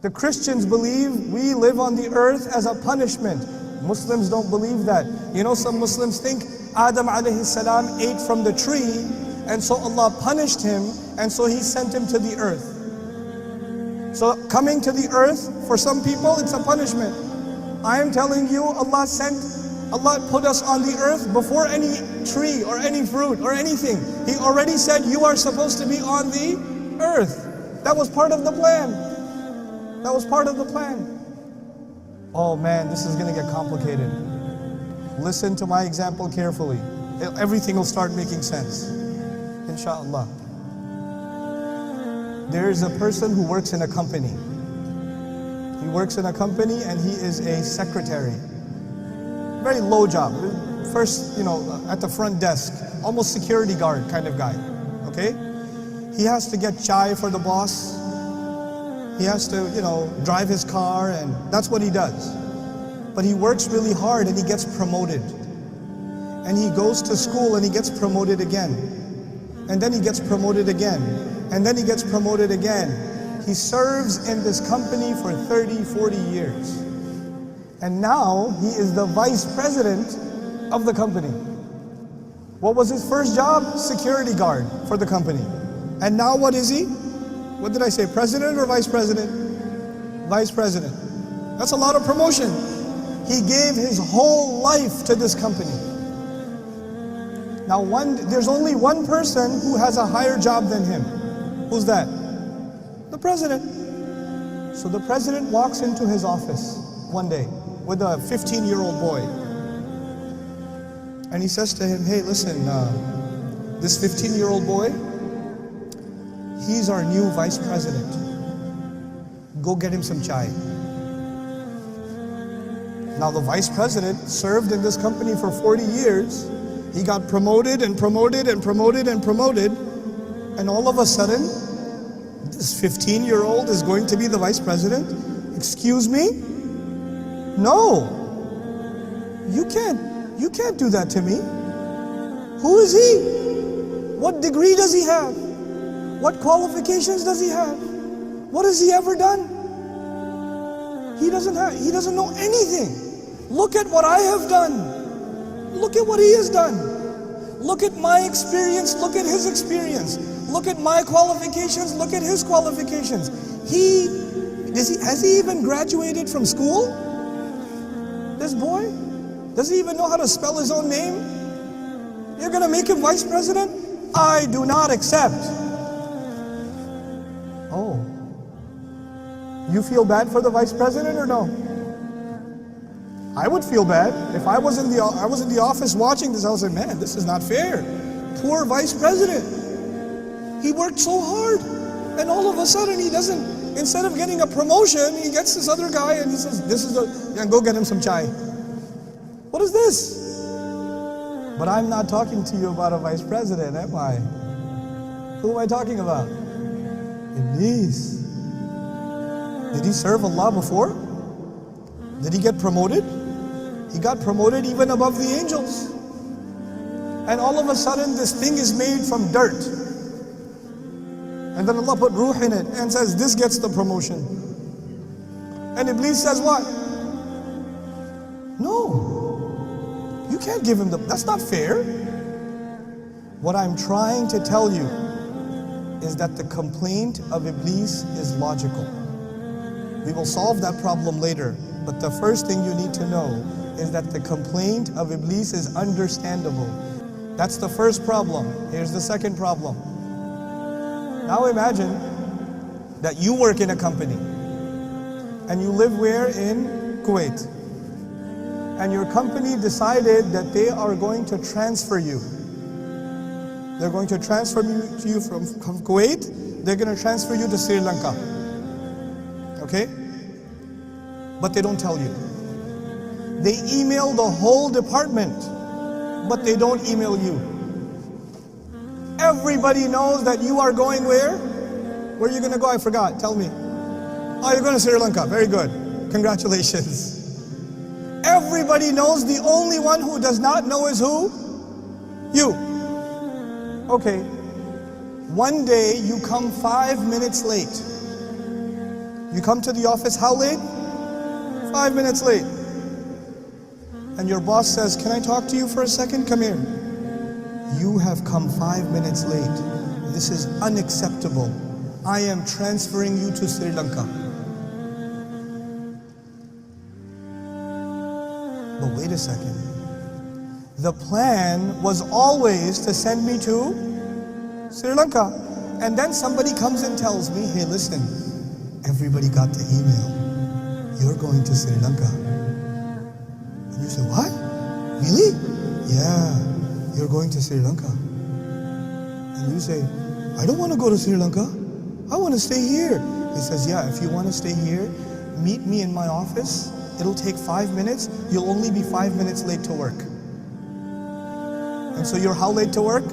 The Christians believe we live on the earth as a punishment. Muslims don't believe that. You know, some Muslims think Adam alayhi salam ate from the tree, and so Allah punished him, and so He sent him to the earth. So coming to the earth, for some people, it's a punishment. I am telling you, Allah put us on the earth before any tree or any fruit or anything. He already said you are supposed to be on the earth. That was part of the plan. That was part of the plan. Oh man, this is going to get complicated. Listen to my example carefully. Everything will start making sense, inshallah. There is a person who works in a company. He works in a company and he is a secretary. Very low job. First, at the front desk, almost security guard kind of guy. Okay? He has to get chai for the boss. He has to, drive his car, and that's what he does. But he works really hard and he gets promoted. And he goes to school and he gets promoted again. And then he gets promoted again. And then he gets promoted again. He serves in this company for 30, 40 years. And now he is the vice president of the company. What was his first job? Security guard for the company. And now what is he? What did I say, president or vice president? Vice president. That's a lot of promotion. He gave his whole life to this company. Now there's only one person who has a higher job than him. Who's that? The president. So the president walks into his office one day with a 15-year-old boy. And he says to him, hey, listen, this 15-year-old boy, he's our new vice president. Go get him some chai. Now the vice president served in this company for 40 years. He got promoted and promoted and promoted and promoted. And all of a sudden, this 15-year-old is going to be the vice president? Excuse me? No. You can't do that to me. Who is he? What degree does he have? What qualifications does he have? What has he ever done? He doesn't know anything. Look at what I have done. Look at what he has done. Look at my experience, look at his experience. Look at my qualifications, look at his qualifications. Has he even graduated from school? This boy? Does he even know how to spell his own name? You're gonna make him vice president? I do not accept. Oh. You feel bad for the vice president or no? I would feel bad. If I was in the office watching this, I would say, man, this is not fair. Poor vice president. He worked so hard. And all of a sudden he doesn't, instead of getting a promotion, he gets this other guy and he says, go get him some chai. What is this? But I'm not talking to you about a vice president, am I? Who am I talking about? Iblis. Did he serve Allah before? Did he get promoted? He got promoted even above the angels. And all of a sudden this thing is made from dirt. And then Allah put ruh in it and says, this gets the promotion. And Iblis says what? No, you can't give him that's not fair. What I'm trying to tell you is that the complaint of Iblis is logical. We will solve that problem later. But the first thing you need to know is that the complaint of Iblis is understandable. That's the first problem. Here's the second problem. Now imagine that you work in a company and you live where? In Kuwait. And your company decided that they are going to transfer you. They're going to transfer you from Kuwait. They're going to transfer you to Sri Lanka. Okay? But they don't tell you. They email the whole department, but they don't email you. Everybody knows that you are going where? Where are you going to go? I forgot. Tell me. Oh, you're going to Sri Lanka. Very good. Congratulations. Everybody knows. The only one who does not know is who? You. Okay. One day you come 5 minutes late. You come to the office, how late? 5 minutes late. And your boss says, can I talk to you for a second? Come here. You have come 5 minutes late. This is unacceptable. I am transferring you to Sri Lanka. But wait a second. The plan was always to send me to Sri Lanka. And then somebody comes and tells me, hey, listen, everybody got the email. You're going to Sri Lanka. And you say, what? Really? Yeah, you're going to Sri Lanka. And you say, I don't want to go to Sri Lanka. I want to stay here. He says, yeah, if you want to stay here, meet me in my office. It'll take 5 minutes. You'll only be 5 minutes late to work. And so you're how late to work?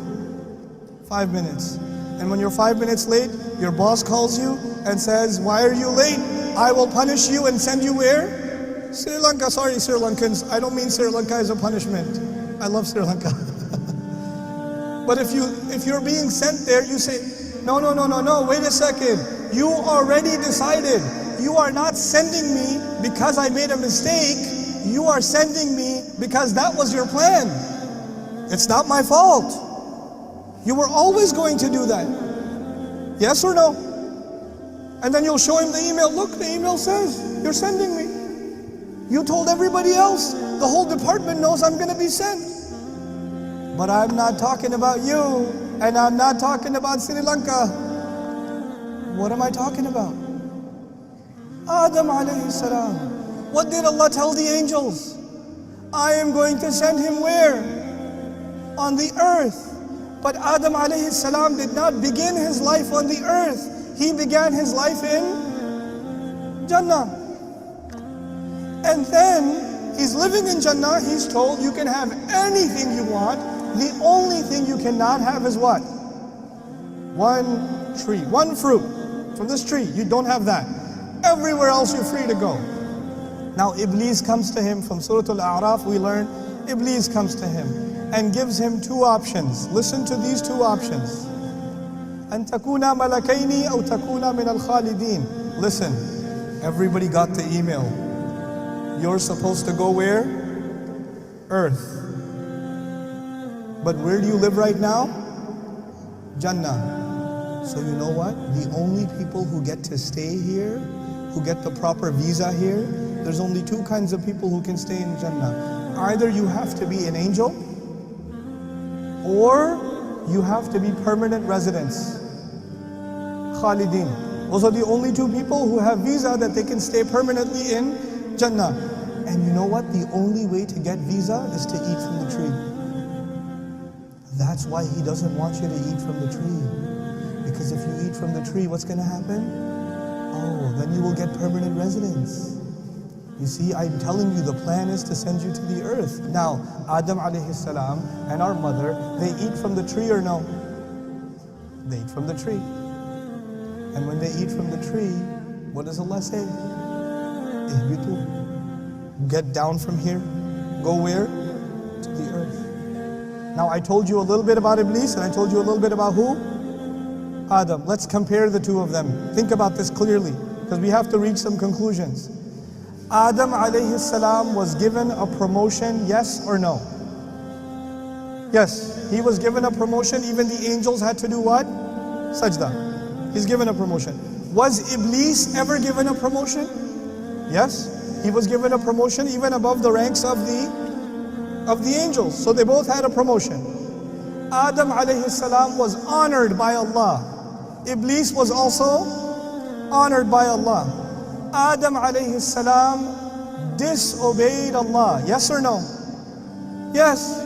5 minutes. And when you're 5 minutes late, your boss calls you and says, why are you late? I will punish you and send you where? Sri Lanka. Sorry, Sri Lankans. I don't mean Sri Lanka as a punishment. I love Sri Lanka. But if you're being sent there, you say, no, wait a second. You already decided. You are not sending me because I made a mistake. You are sending me because that was your plan. It's not my fault. You were always going to do that. Yes or no? And then you'll show him the email. Look, the email says, you're sending me. You told everybody else. The whole department knows I'm going to be sent. But I'm not talking about you. And I'm not talking about Sri Lanka. What am I talking about? Adam alayhi salam. What did Allah tell the angels? I am going to send him where? On the earth. But Adam alayhi salam did not begin his life on the earth. He began his life in Jannah. And then he's living in Jannah. He's told you can have anything you want. The only thing you cannot have is what? One tree, one fruit from this tree. You don't have that. Everywhere else you're free to go. Now Iblis comes to him. From Surah Al-A'raf we learn Iblis comes to him and gives him two options. Listen to these two options. أَن تَكُونَ مَلَكَيْنِ أَوْ تَكُونَ مِنَ الْخَالِدِينَ. Listen, everybody got the email. You're supposed to go where? Earth. But where do you live right now? Jannah. So you know what? The only people who get to stay here, who get the proper visa here, there's only two kinds of people who can stay in Jannah. Either you have to be an angel, or you have to be permanent residents. Khalidin. Those are the only two people who have visa that they can stay permanently in Jannah. And you know what? The only way to get visa is to eat from the tree. That's why he doesn't want you to eat from the tree. Because if you eat from the tree, what's going to happen? Oh, then you will get permanent residence. You see, I'm telling you, the plan is to send you to the earth. Now, Adam alayhi salam and our mother, they eat from the tree or no? They eat from the tree. And when they eat from the tree, what does Allah say? Ihbitu. Get down from here. Go where? To the earth. Now, I told you a little bit about Iblis, and I told you a little bit about who? Adam. Let's compare the two of them. Think about this clearly, because we have to reach some conclusions. Adam alayhi salam was given a promotion, yes or no? Yes, he was given a promotion. Even the angels had to do what? Sajda. He's given a promotion. Was Iblis ever given a promotion? Yes, he was given a promotion even above the ranks of the angels. So they both had a promotion. Adam alayhi salam was honored by Allah. Iblis was also honored by Allah. Adam alayhi salam disobeyed Allah. Yes or no? Yes.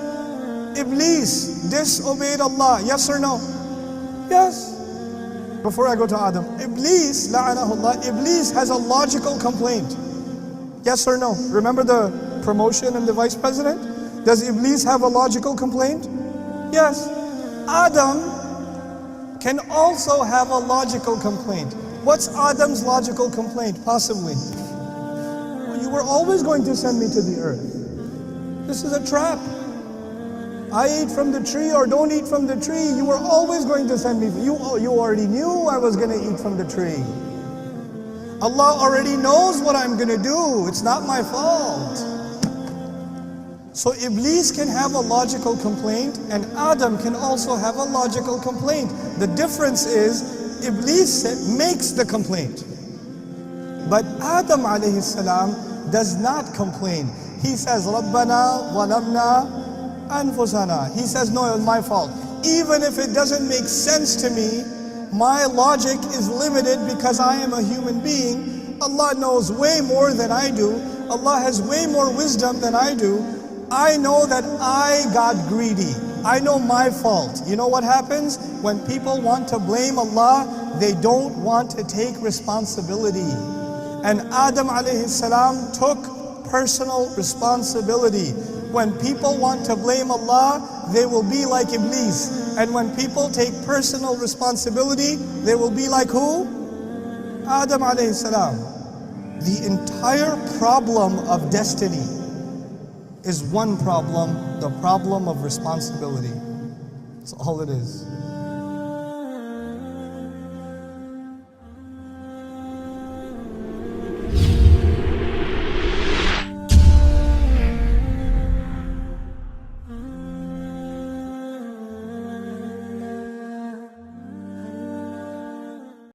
Iblis disobeyed Allah. Yes or no? Yes. Before I go to Adam, Iblis, la'anahullah, Iblis has a logical complaint. Yes or no? Remember the promotion and the vice president? Does Iblis have a logical complaint? Yes. Adam can also have a logical complaint. What's Adam's logical complaint, possibly? Well, you were always going to send me to the earth. This is a trap. I eat from the tree or don't eat from the tree. You were always going to send me. You already knew I was going to eat from the tree. Allah already knows what I'm going to do. It's not my fault. So Iblis can have a logical complaint and Adam can also have a logical complaint. The difference is Iblis makes the complaint. But Adam alayhi salam does not complain. He says, Rabbana walamna anfusana. He says, no, it's my fault. Even if it doesn't make sense to me, my logic is limited because I am a human being. Allah knows way more than I do. Allah has way more wisdom than I do. I know that I got greedy. I know my fault. You know what happens? When people want to blame Allah, they don't want to take responsibility. And Adam alayhi salam took personal responsibility. When people want to blame Allah, they will be like Iblis. And when people take personal responsibility, they will be like who? Adam alayhi salam. The entire problem of destiny is one problem, the problem of responsibility. That's all it is.